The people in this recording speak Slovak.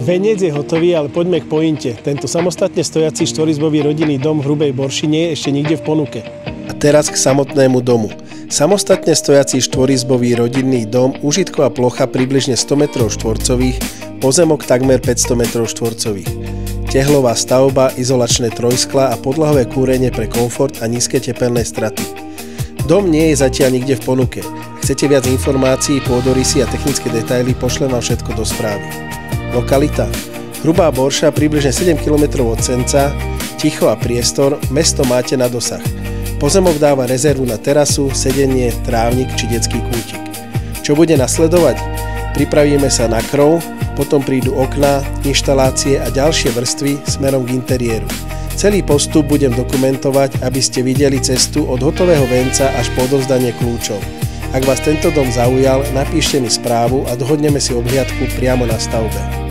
Venec je hotový, ale poďme k pointe. Tento samostatne stojací štvorizbový rodinný dom v Hrubej Borši nie je ešte nikde v ponuke. A teraz k samotnému domu. Samostatne stojací štvorizbový rodinný dom, užitková plocha približne 100 m2, pozemok takmer 500 m2. Tehlová stavba, izolačné trojskla a podlahové kúrenie pre komfort a nízke tepelné straty. Dom nie je zatiaľ nikde v ponuke. Ak chcete viac informácií, pôdorysy a technické detaily, pošlem vám všetko do správy. Lokalita. Hrubá Borša, približne 7 km od Senca, ticho a priestor, mesto máte na dosah. Pozemok dáva rezervu na terasu, sedenie, trávnik či detský kútik. Čo bude nasledovať? Pripravíme sa na krov, potom prídu okná, inštalácie a ďalšie vrstvy smerom k interiéru. Celý postup budem dokumentovať, aby ste videli cestu od hotového venca až po odovzdanie kľúčov. Ak vás tento dom zaujal, napíšte mi správu a dohodneme si obhliadku priamo na stavbe.